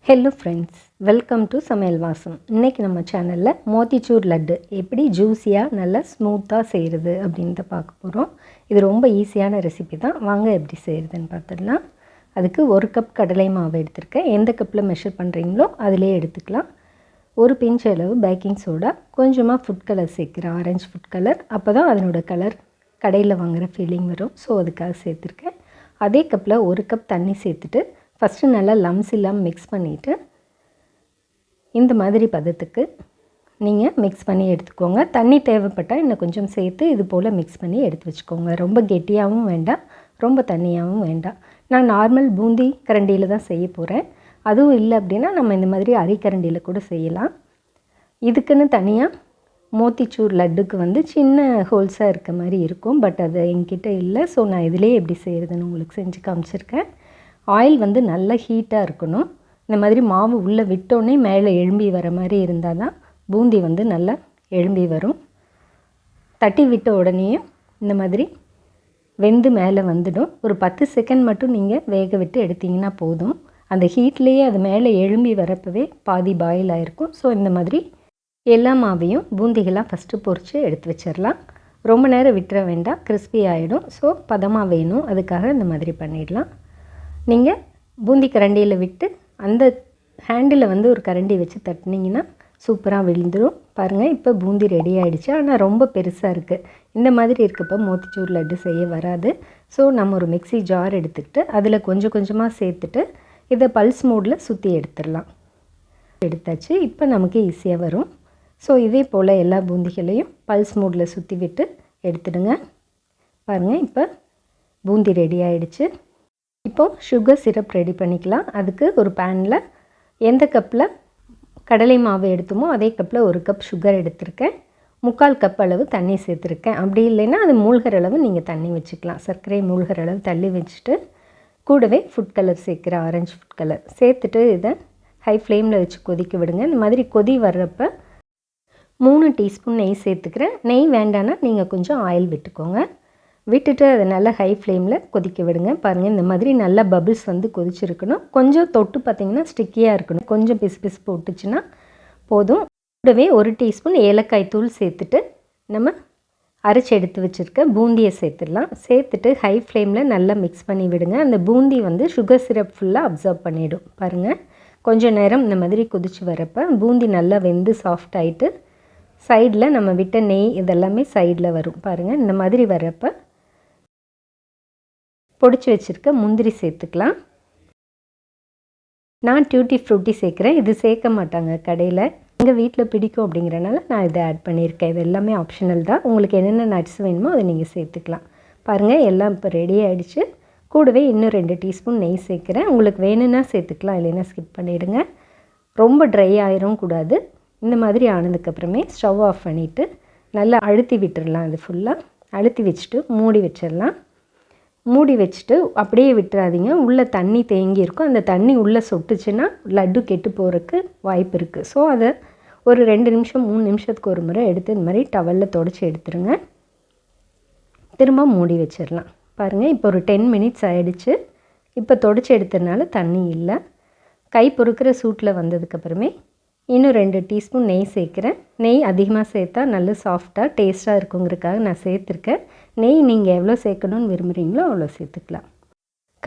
Hello friends, welcome to சமையல் வாசம். இன்றைக்கி நம்ம சேனலில் மோத்திச்சூர் லட்டு எப்படி ஜூஸியாக நல்லா ஸ்மூத்தாக செய்கிறது அப்படின்ட்டு பார்க்க போகிறோம். இது ரொம்ப ஈஸியான ரெசிபி தான். வாங்க எப்படி செய்கிறதுன்னு பார்த்துடலாம். அதுக்கு 1 கப் கடலை மாவு எடுத்திருக்கேன். எந்த கப்பில் மெஷர் பண்ணுறீங்களோ அதிலே எடுத்துக்கலாம். ஒரு பிஞ்ச் அளவு பேக்கிங் சோடா, கொஞ்சமாக ஃபுட் கலர் சேர்க்குறேன், ஆரஞ்சு ஃபுட் கலர். அப்போ தான் அதனோட கலர் கடையில் வாங்குகிற ஃபீலிங் வரும். ஸோ அதுக்காக சேர்த்துருக்கேன். அதே கப்பில் 1 கப் தண்ணி சேர்த்துட்டு ஃபஸ்ட்டு நல்லா லம்ஸ் இல்லாமல் மிக்ஸ் பண்ணிவிட்டு இந்த மாதிரி பதத்துக்கு நீங்கள் மிக்ஸ் பண்ணி எடுத்துக்கோங்க. தண்ணி தேவைப்பட்டால் இன்னும் கொஞ்சம் சேர்த்து இது போல் மிக்ஸ் பண்ணி எடுத்து வச்சுக்கோங்க. ரொம்ப கெட்டியாகவும் வேண்டாம், ரொம்ப தண்ணியாகவும் வேண்டாம். நான் நார்மல் பூந்தி கரண்டியில் தான் செய்ய போகிறேன். அதுவும் இல்லை அப்படின்னா நம்ம இந்த மாதிரி அரிக்கரண்டியில் கூட செய்யலாம். இதுக்குன்னு தனியாக மோத்திச்சூர் லட்டுக்கு சின்ன ஹோல்ஸாக இருக்க மாதிரி இருக்கும். பட் அது என்கிட்ட இல்லை. ஸோ நான் இதிலே எப்படி செய்கிறதுன்னு உங்களுக்கு செஞ்சு காமிச்சிருக்கேன். ஆயில் நல்லா ஹீட்டாக இருக்கணும். இந்த மாதிரி மாவு உள்ளே விட்டோன்னே மேலே எழும்பி வர மாதிரி இருந்தால் தான் பூந்தி நல்லா எழும்பி வரும். தட்டி விட்ட உடனே இந்த மாதிரி வெந்து மேலே வந்துடும். ஒரு 10 செகண்ட் மட்டும் நீங்கள் வேக விட்டு எடுத்திங்கன்னா போதும். அந்த ஹீட்லேயே அது மேலே எழும்பி வரப்பவே பாதி பாயில் ஆகிருக்கும். ஸோ இந்த மாதிரி எல்லா மாவையும் பூந்திகளாக ஃபஸ்ட்டு பொரித்து எடுத்து வச்சிடலாம். ரொம்ப நேரம் விட்டுற வேண்டாம், கிறிஸ்பி ஆகிடும். ஸோ பதமாக வேணும், அதுக்காக இந்த மாதிரி பண்ணிடலாம். நீங்கள் பூந்தி கரண்டியில் விட்டு அந்த ஹேண்டில் ஒரு கரண்டி வச்சு தட்டினீங்கன்னா சூப்பராக விழுந்துடும். பாருங்கள், இப்போ பூந்தி ரெடி ஆகிடுச்சு. ஆனால் ரொம்ப பெருசாக இருக்குது. இந்த மாதிரி இருக்கப்போ மோத்திச்சூர் லட்டு செய்ய வராது. ஸோ நம்ம ஒரு மிக்ஸி ஜார் எடுத்துக்கிட்டு அதில் கொஞ்சம் கொஞ்சமாக சேர்த்துட்டு இதை பல்ஸ் மோடில் சுற்றி எடுத்தாச்சு. இப்போ நமக்கு ஈஸியாக வரும். ஸோ இதே போல் எல்லா பூந்திகளையும் பல்ஸ் மோடில் சுற்றி விட்டு எடுத்துடுங்க. பாருங்கள், இப்போ பூந்தி ரெடி ஆகிடுச்சு. இப்போது சுகர் சிரப் ரெடி பண்ணிக்கலாம். அதுக்கு ஒரு பேனில் எந்த கப்பில் கடலை மாவு எடுத்தோமோ அதே கப்பில் 1 கப் சுகர் எடுத்திருக்கேன். 3/4 கப் அளவு தண்ணி சேர்த்துருக்கேன். அப்படி இல்லைன்னா அது மூழ்கிற அளவு நீங்கள் தண்ணி வச்சுக்கலாம். சர்க்கரை மூழ்கிற அளவு தள்ளி வச்சுட்டு கூடவே ஃபுட் கலர் சேர்க்குறேன், ஆரஞ்சு ஃபுட் கலர் சேர்த்துட்டு இதை ஹை ஃப்ளேமில் வச்சு கொதிக்க விடுங்க. இந்த மாதிரி கொதி வர்றப்போ 3 டீஸ்பூன் நெய் சேர்த்துக்கிறேன். நெய் வேண்டான்னா நீங்கள் கொஞ்சம் ஆயில் விட்டுக்கோங்க. விட்டுட்டு அதை நல்லா ஹை ஃப்ளேமில் கொதிக்க விடுங்க. பாருங்கள், இந்த மாதிரி நல்லா பபிள்ஸ் கொதிச்சிருக்கணும். கொஞ்சம் தொட்டு பார்த்திங்கன்னா ஸ்டிக்கியாக இருக்கணும். கொஞ்சம் பிசு போட்டுச்சுன்னா போதும். கூடவே 1 டீஸ்பூன் ஏலக்காய் தூள் சேர்த்துட்டு நம்ம அரைச்சி எடுத்து வச்சுருக்க பூந்தியை சேர்த்துடலாம். சேர்த்துட்டு ஹை ஃப்ளேமில் நல்லா மிக்ஸ் பண்ணி விடுங்க. அந்த பூந்தி சுகர் சிரப் ஃபுல்லாக அப்சர்வ் பண்ணிவிடும். பாருங்கள், கொஞ்சம் நேரம் இந்த மாதிரி கொதிச்சு வரப்போ பூந்தி நல்லா வெந்து சாஃப்ட் ஆகிட்டு சைடில் நம்ம விட்ட நெய் இதெல்லாமே சைடில் வரும். பாருங்கள், இந்த மாதிரி வரப்போ பொடிச்சு வச்சுருக்க முந்திரி சேர்த்துக்கலாம். நான் டியூட்டி ஃப்ரூட்டி சேர்க்குறேன். இது சேர்க்க மாட்டாங்க கடையில். எங்கள் வீட்டில் பிடிக்கும் அப்படிங்கிறனால நான் இதை ஆட் பண்ணியிருக்கேன். இது எல்லாமே ஆப்ஷனல் தான். உங்களுக்கு என்னென்ன நட்ஸ் வேணுமோ அதை நீங்கள் சேர்த்துக்கலாம். பாருங்கள், எல்லாம் இப்போ ரெடி ஆகிடுச்சு. கூடவே இன்னும் 2 டீஸ்பூன் நெய் சேர்க்குறேன். உங்களுக்கு வேணும்னா சேர்த்துக்கலாம், இல்லைன்னா ஸ்கிப் பண்ணிவிடுங்க. ரொம்ப ட்ரை ஆயிரும் கூடாது. இந்த மாதிரி ஆனதுக்கப்புறமே ஸ்டவ் ஆஃப் பண்ணிவிட்டு நல்லா அழுத்தி விட்டுடலாம். அது ஃபுல்லாக அழுத்தி வச்சுட்டு மூடி வச்சிடலாம். மூடி வச்சுட்டு அப்படியே விட்டுறாதீங்க. உள்ளே தண்ணி தேங்கி இருக்கும். அந்த தண்ணி உள்ளே சொட்டுச்சுன்னா லட்டு கெட்டு போகிறதுக்கு வாய்ப்பு இருக்குது. ஸோ அதை ஒரு 2 நிமிஷம் 3 நிமிஷத்துக்கு ஒரு முறை எடுத்து இந்த மாதிரி டவலில் தொடச்சி எடுத்துருங்க. திரும்ப மூடி வச்சிடலாம். பாருங்கள், இப்போ ஒரு 10 மினிட்ஸ் ஆகிடுச்சு. இப்போ தொடச்சி எடுத்ததுனால தண்ணி இல்லை. கை பொறுக்கிற சூட்டில் வந்ததுக்கப்புறமே இன்னும் 2 டீஸ்பூன் நெய் சேர்க்குறேன். நெய் அதிகமாக சேர்த்தா நல்ல சாஃப்டாக டேஸ்ட்டாக இருக்குங்கிறதுக்காக நான் சேர்த்துருக்கேன். நெய் நீங்கள் எவ்வளோ சேர்க்கணுன்னு விரும்புகிறீங்களோ அவ்வளோ சேர்த்துக்கலாம்.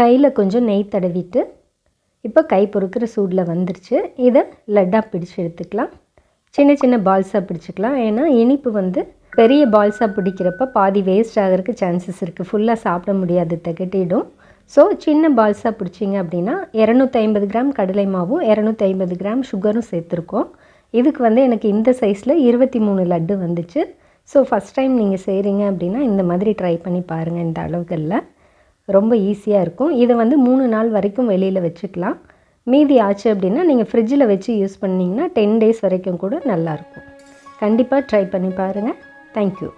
கையில் கொஞ்சம் நெய் தடவிட்டு இப்போ கை பொறுக்கிற சூடில் வந்துருச்சு. இதை லட்டாக பிடிச்சி எடுத்துக்கலாம். சின்ன சின்ன பால்ஸாக பிடிச்சிக்கலாம். ஏன்னா இனிப்பு பெரிய பால்ஸாக பிடிக்கிறப்ப பாதி வேஸ்ட் ஆகிறதுக்கு சான்சஸ் இருக்குது. ஃபுல்லாக சாப்பிட முடியாது, திகட்டிடும். ஸோ சின்ன பால்ஸாக பிடிச்சிங்க அப்படின்னா 250 கிராம் கடலை மாவும் 250 கிராம் சுகரும் சேர்த்துருக்கோம். இதுக்கு எனக்கு இந்த சைஸில் 23 லட்டு வந்துச்சு. ஸோ ஃபஸ்ட் டைம் நீங்கள் செய்கிறீங்க அப்படின்னா இந்த மாதிரி ட்ரை பண்ணி பாருங்கள். இந்த அளவுகளில் ரொம்ப ஈஸியாக இருக்கும். இதை 3 நாள் வரைக்கும் வெளியில் வச்சுக்கலாம். மீதி ஆச்சு அப்படின்னா நீங்கள் ஃப்ரிட்ஜில் வச்சு யூஸ் பண்ணிங்கன்னா 10 டேஸ் வரைக்கும் கூட நல்லாயிருக்கும். கண்டிப்பாக ட்ரை பண்ணி பாருங்கள். தேங்க்யூ.